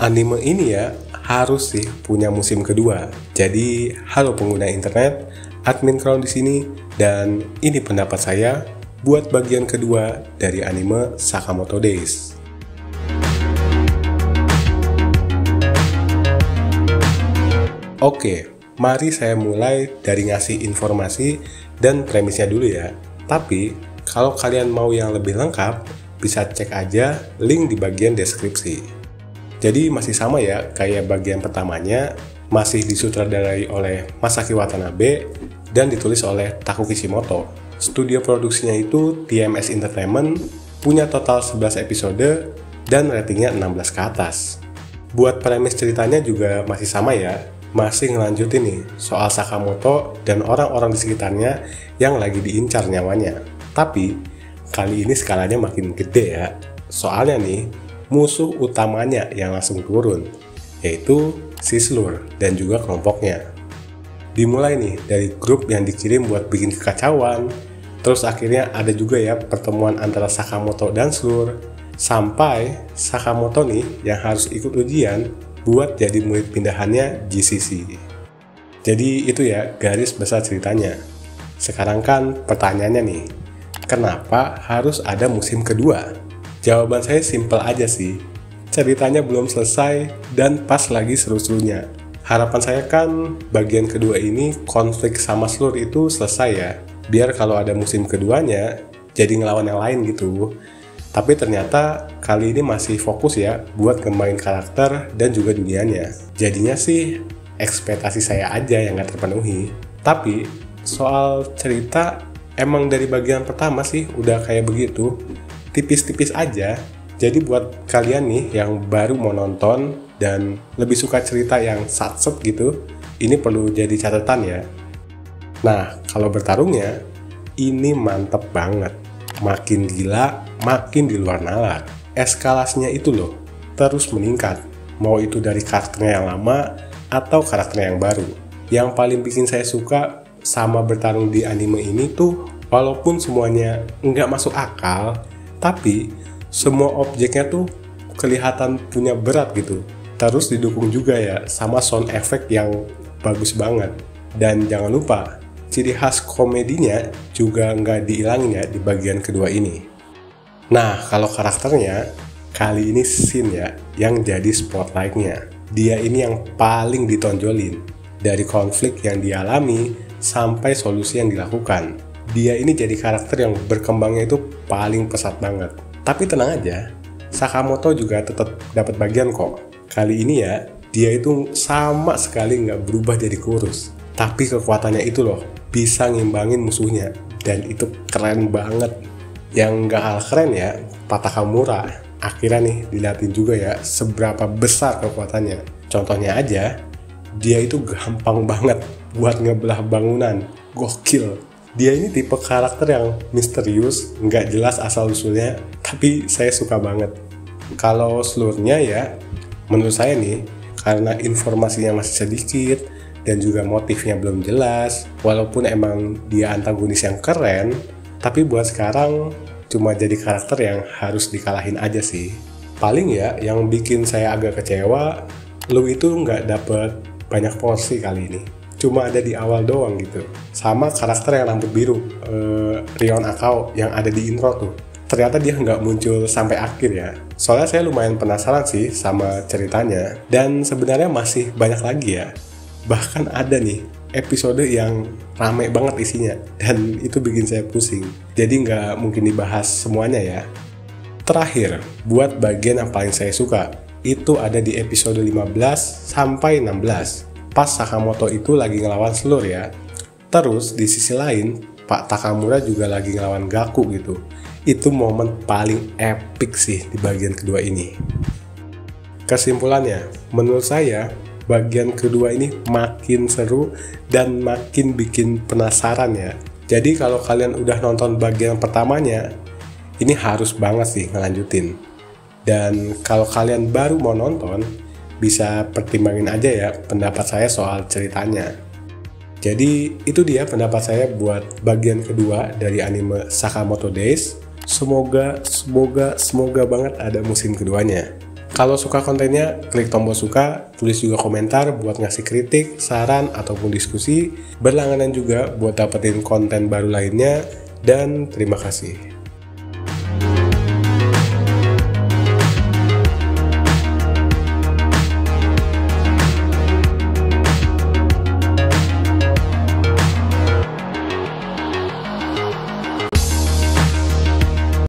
Anime ini ya harus sih punya musim kedua. Jadi, halo pengguna internet, admin Crown di sini, dan ini pendapat saya buat bagian kedua dari anime Sakamoto Days. Oke, mari saya mulai dari ngasih informasi dan premisnya dulu ya. Tapi, kalau kalian mau yang lebih lengkap, bisa cek aja link di bagian deskripsi. Jadi masih sama ya, kayak bagian pertamanya, masih disutradarai oleh Masaki Watanabe dan ditulis oleh Taku Kishimoto. Studio produksinya itu TMS Entertainment, punya total 11 episode dan ratingnya 16 ke atas. Buat premis ceritanya juga masih sama ya, masih ngelanjutin nih soal Sakamoto dan orang-orang di sekitarnya yang lagi diincar nyawanya. Tapi kali ini skalanya makin gede ya, soalnya nih musuh utamanya yang langsung turun, yaitu si Slur dan juga kelompoknya. Dimulai nih dari grup yang dikirim buat bikin kekacauan, terus akhirnya ada juga ya pertemuan antara Sakamoto dan Slur, sampai Sakamoto nih yang harus ikut ujian buat jadi murid pindahannya GCC. Jadi itu ya garis besar ceritanya. Sekarang kan pertanyaannya nih, kenapa harus ada musim kedua? Jawaban saya simpel aja sih, ceritanya belum selesai dan pas lagi seru-serunya. Harapan saya kan bagian kedua ini konflik sama Slur itu selesai ya, biar kalau ada musim keduanya jadi ngelawan yang lain gitu. Tapi ternyata kali ini masih fokus ya buat ngembangin karakter dan juga dunianya. Jadinya sih ekspektasi saya aja yang gak terpenuhi. Tapi soal cerita emang dari bagian pertama sih udah kayak begitu, tipis-tipis aja. Jadi buat kalian nih yang baru mau nonton dan lebih suka cerita yang satset gitu, ini perlu jadi catatan ya. Nah, kalau bertarungnya, ini mantep banget. Makin gila, makin di luar nalar. Eskalasinya itu loh, terus meningkat. Mau itu dari karakternya yang lama, atau karakternya yang baru. Yang paling bikin saya suka sama bertarung di anime ini tuh, walaupun semuanya nggak masuk akal, tapi semua objeknya tuh kelihatan punya berat gitu. Terus didukung juga ya sama sound effect yang bagus banget. Dan jangan lupa, ciri khas komedinya juga nggak dihilangin ya di bagian kedua ini. Nah, kalau karakternya, kali ini Shin ya yang jadi spotlight-nya. Dia ini yang paling ditonjolin. Dari konflik yang dialami sampai solusi yang dilakukan. Dia ini jadi karakter yang berkembangnya itu paling pesat banget. Tapi tenang aja, Sakamoto juga tetap dapat bagian kok. Kali ini ya, dia itu sama sekali nggak berubah jadi kurus. Tapi kekuatannya itu loh, bisa ngimbangin musuhnya. Dan itu keren banget. Yang nggak kalah keren ya, Pak Takamura. Akhirnya nih dilihatin juga ya, seberapa besar kekuatannya. Contohnya aja, dia itu gampang banget buat ngebelah bangunan. Gokil. Dia ini tipe karakter yang misterius, nggak jelas asal-usulnya, tapi saya suka banget. Kalau Slurnya ya, menurut saya nih, karena informasinya masih sedikit, dan juga motifnya belum jelas, walaupun emang dia antagonis yang keren, tapi buat sekarang cuma jadi karakter yang harus dikalahin aja sih. Paling ya, yang bikin saya agak kecewa, Lu itu nggak dapet banyak porsi kali ini. Cuma ada di awal doang gitu. Sama karakter yang rambut biru, Rion Akao yang ada di intro tuh. Ternyata dia nggak muncul sampai akhir ya. Soalnya saya lumayan penasaran sih sama ceritanya. Dan sebenarnya masih banyak lagi ya. Bahkan ada nih episode yang rame banget isinya. Dan itu bikin saya pusing. Jadi nggak mungkin dibahas semuanya ya. Terakhir, buat bagian yang paling saya suka, itu ada di episode 15 sampai 16. Pas Sakamoto itu lagi ngelawan Slur ya. Terus di sisi lain, Pak Takamura juga lagi ngelawan Gaku gitu. Itu momen paling epic sih di bagian kedua ini. Kesimpulannya, menurut saya bagian kedua ini makin seru dan makin bikin penasaran ya. Jadi kalau kalian udah nonton bagian pertamanya, ini harus banget sih ngelanjutin. Dan kalau kalian baru mau nonton, bisa pertimbangin aja ya pendapat saya soal ceritanya. Jadi itu dia pendapat saya buat bagian kedua dari anime Sakamoto Days. Semoga banget ada musim keduanya. Kalau suka kontennya, klik tombol suka, tulis juga komentar buat ngasih kritik, saran, ataupun diskusi. Berlangganan juga buat dapetin konten baru lainnya, dan terima kasih.